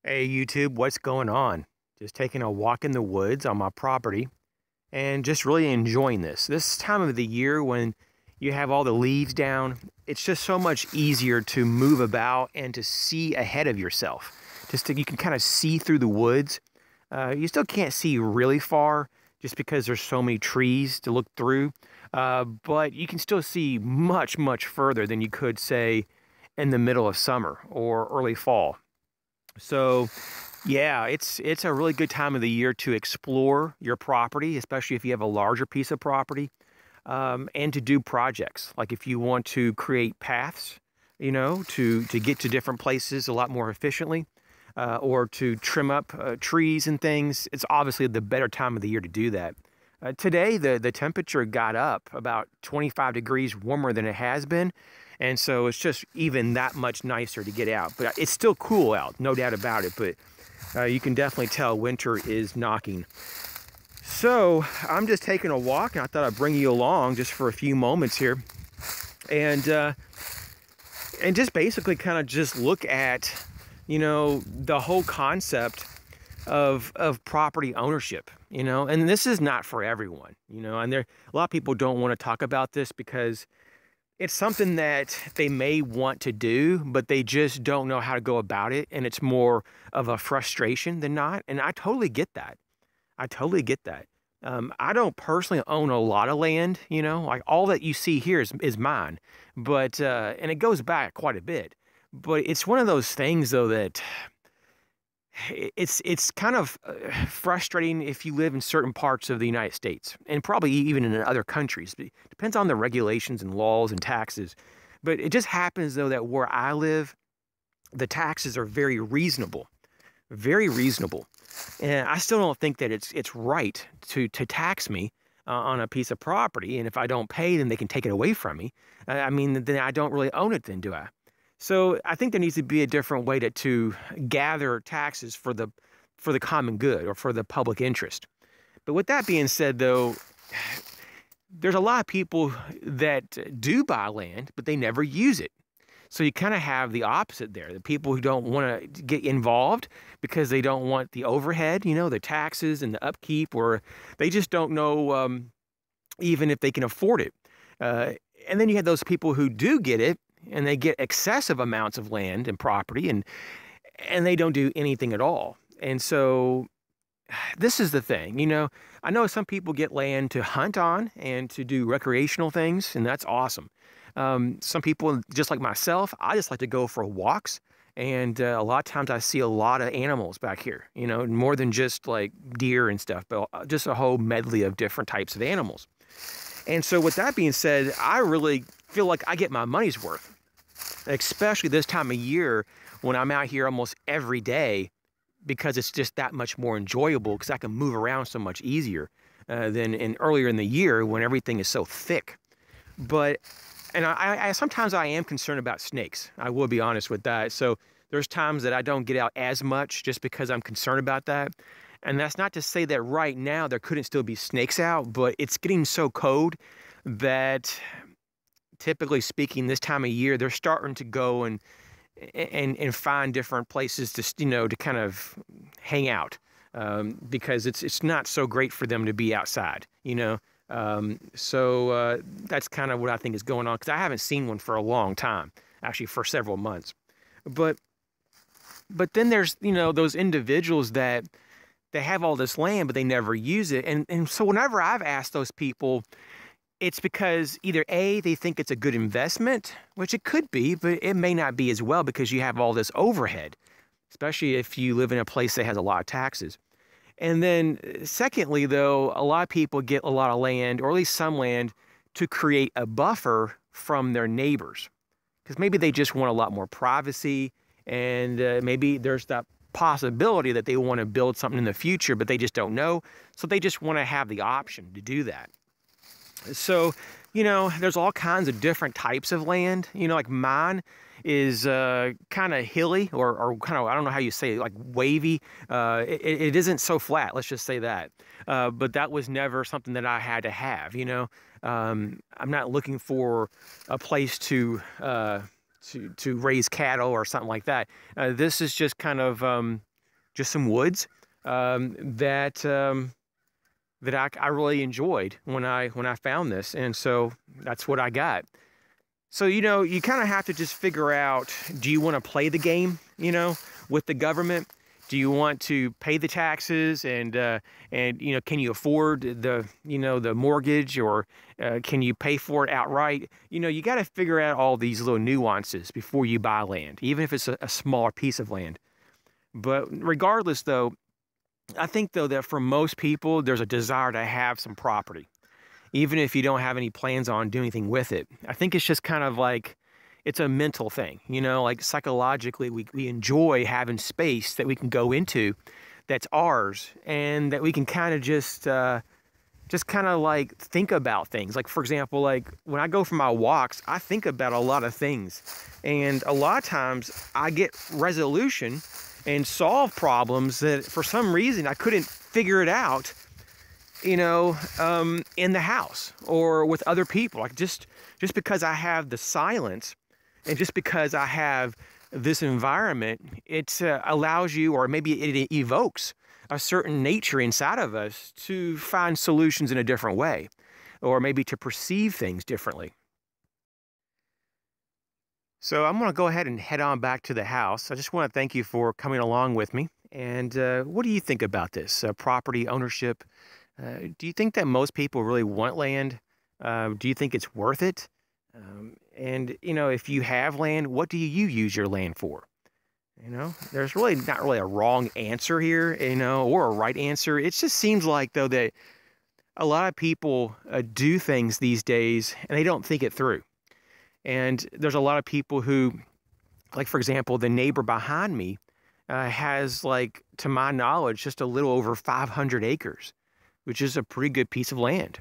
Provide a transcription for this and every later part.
Hey YouTube, what's going on? Just taking a walk in the woods on my property and just really enjoying this. This time of the year when you have all the leaves down, it's just so much easier to move about and to see ahead of yourself. You can kind of see through the woods. You still can't see really far just because there's so many trees to look through, but you can still see much, much further than you could, say, in the middle of summer or early fall. So, yeah, it's a really good time of the year to explore your property, especially if you have a larger piece of property, and to do projects. Like if you want to create paths, to get to different places a lot more efficiently, or to trim up trees and things. It's obviously the better time of the year to do that. Today, the temperature got up about 25 degrees warmer than it has been. And so it's just even that much nicer to get out. But it's still cool out, no doubt about it. But you can definitely tell winter is knocking. So I'm just taking a walk, and I thought I'd bring you along just for a few moments here. And just basically kind of just look at, the whole concept of property ownership, and this is not for everyone, and a lot of people don't want to talk about this because it's something that they may want to do, but they just don't know how to go about it, and it's more of a frustration than not, and I totally get that. I totally get that. I don't personally own a lot of land, like all that you see here is mine, but and it goes back quite a bit. But it's one of those things, though, that it's kind of frustrating if you live in certain parts of the United States and probably even in other countries. It depends on the regulations and laws and taxes. But it just happens, though, that where I live, the taxes are very reasonable, very reasonable. And I still don't think that it's right to tax me on a piece of property. And if I don't pay, then they can take it away from me. I mean, then I don't really own it then, do I? So I think there needs to be a different way to gather taxes for the common good or for the public interest. But with that being said, though, there's a lot of people that do buy land, but they never use it. So you kind of have the opposite there. The people who don't want to get involved because they don't want the overhead, the taxes and the upkeep, or they just don't know even if they can afford it. And then you have those people who do get it, and they get excessive amounts of land and property, and they don't do anything at all. And so this is the thing, I know some people get land to hunt on and to do recreational things, and that's awesome. Some people, just like myself, I just like to go for walks. And a lot of times I see a lot of animals back here, more than just like deer and stuff, but just a whole medley of different types of animals. And so with that being said, I really feel like I get my money's worth, especially this time of year when I'm out here almost every day, because it's just that much more enjoyable because I can move around so much easier than earlier in the year when everything is so thick. But I sometimes I am concerned about snakes. I will be honest with that. So there's times that I don't get out as much just because I'm concerned about that. And that's not to say that right now there couldn't still be snakes out, but it's getting so cold that, typically speaking, this time of year they're starting to go and find different places to to kind of hang out, because it's not so great for them to be outside. So that's kind of what I think is going on, because I haven't seen one for a long time, actually for several months. But then there's those individuals that they have all this land but they never use it, and so whenever I've asked those people, it's because either A, they think it's a good investment, which it could be, but it may not be as well because you have all this overhead, especially if you live in a place that has a lot of taxes. And then secondly, though, a lot of people get a lot of land, or at least some land, to create a buffer from their neighbors, because maybe they just want a lot more privacy, and maybe there's that possibility that they want to build something in the future, but they just don't know. So they just want to have the option to do that. So, there's all kinds of different types of land. Like mine is kind of hilly, or kind of, I don't know how you say it, like wavy. It isn't so flat, let's just say that. But that was never something that I had to have, I'm not looking for a place to raise cattle or something like that. This is just kind of just some woods that I really enjoyed when I found this, and so that's what I got. So you kind of have to just figure out: do you want to play the game, with the government? Do you want to pay the taxes and can you afford the mortgage, or can you pay for it outright? You got to figure out all these little nuances before you buy land, even if it's a smaller piece of land. But regardless, though, I think though that for most people, there's a desire to have some property, even if you don't have any plans on doing anything with it. I think it's just kind of like it's a mental thing, like psychologically, we enjoy having space that we can go into that's ours, and that we can kind of just kind of like think about things. Like, for example, like when I go for my walks, I think about a lot of things, and a lot of times I get resolution and solve problems that for some reason I couldn't figure it out, in the house or with other people. Like just because I have the silence, and just because I have this environment, it allows you, or maybe it evokes a certain nature inside of us to find solutions in a different way, or maybe to perceive things differently. So I'm going to go ahead and head on back to the house. I just want to thank you for coming along with me. And what do you think about this property ownership? Do you think that most people really want land? Do you think it's worth it? And if you have land, what do you use your land for? There's really not really a wrong answer here, or a right answer. It just seems like, though, that a lot of people do things these days and they don't think it through. And there's a lot of people who, like, for example, the neighbor behind me has, like, to my knowledge, just a little over 500 acres, which is a pretty good piece of land.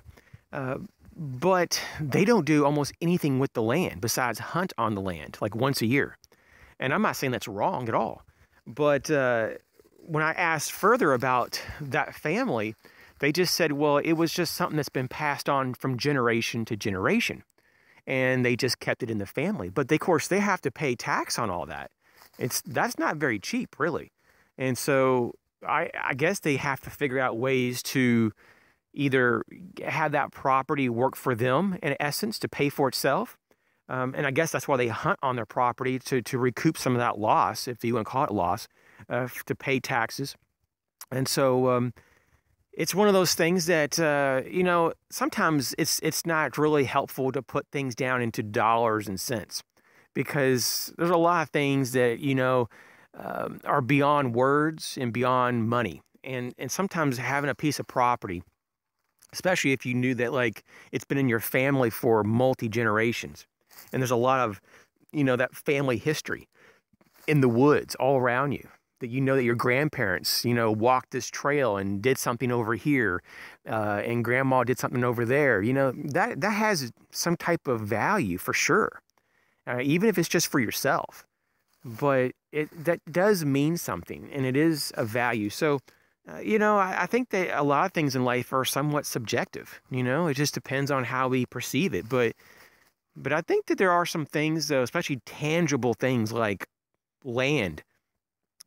But they don't do almost anything with the land besides hunt on the land, like once a year. And I'm not saying that's wrong at all. But when I asked further about that family, they just said, well, it was just something that's been passed on from generation to generation. And they just kept it in the family. But of course, they have to pay tax on all that. That's not very cheap, really. And so I guess they have to figure out ways to either have that property work for them, in essence, to pay for itself. And I guess that's why they hunt on their property, to recoup some of that loss, if you want to call it loss, to pay taxes. And so it's one of those things that, sometimes it's not really helpful to put things down into dollars and cents, because there's a lot of things that, are beyond words and beyond money. And sometimes having a piece of property, especially if you knew that, like, it's been in your family for multi-generations, and there's a lot of, that family history in the woods all around you, that that your grandparents, walked this trail and did something over here, and grandma did something over there, that has some type of value for sure, even if it's just for yourself. But that does mean something, and it is a value. So, I think that a lot of things in life are somewhat subjective. It just depends on how we perceive it. But I think that there are some things, though, especially tangible things like land,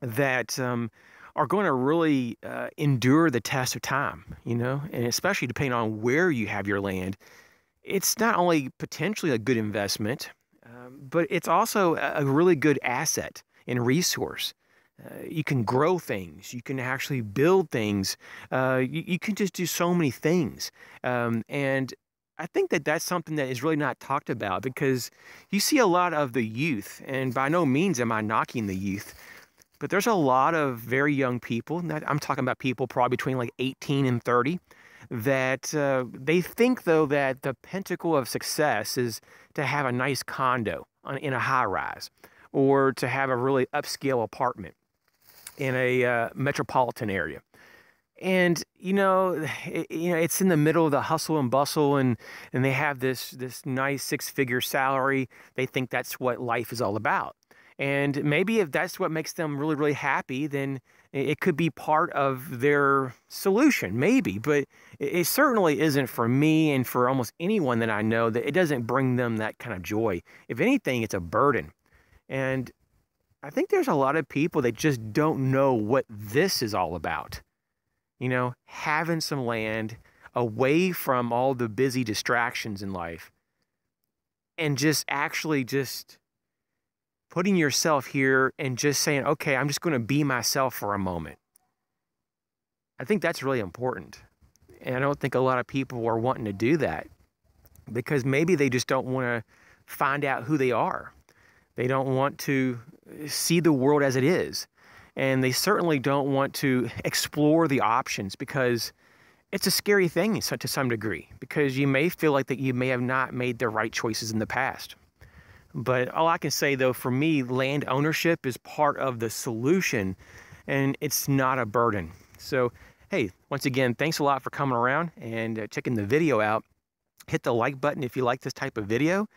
that are going to really endure the test of time, and especially depending on where you have your land. It's not only potentially a good investment, but it's also a really good asset and resource. You can grow things. You can actually build things. You can just do so many things. And I think that that's something that is really not talked about, because you see a lot of the youth, and by no means am I knocking the youth, but there's a lot of very young people, I'm talking about people probably between like 18 and 30, that they think, though, that the pinnacle of success is to have a nice condo in a high rise, or to have a really upscale apartment in a metropolitan area. And it's in the middle of the hustle and bustle, and they have this nice 6-figure salary. They think that's what life is all about. And maybe if that's what makes them really, really happy, then it could be part of their solution, maybe. But it certainly isn't for me, and for almost anyone that I know, that it doesn't bring them that kind of joy. If anything, it's a burden. And I think there's a lot of people that just don't know what this is all about. You know, having some land away from all the busy distractions in life and just actually just putting yourself here and just saying, okay, I'm just going to be myself for a moment. I think that's really important. And I don't think a lot of people are wanting to do that because maybe they just don't want to find out who they are. They don't want to see the world as it is. And they certainly don't want to explore the options because it's a scary thing to some degree, because you may feel like that you may have not made the right choices in the past. But all I can say, though, for me, land ownership is part of the solution and it's not a burden. So, hey, once again, thanks a lot for coming around and checking the video out. Hit the like button if you like this type of video.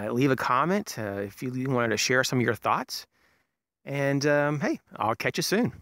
Leave a comment if you wanted to share some of your thoughts. And hey, I'll catch you soon.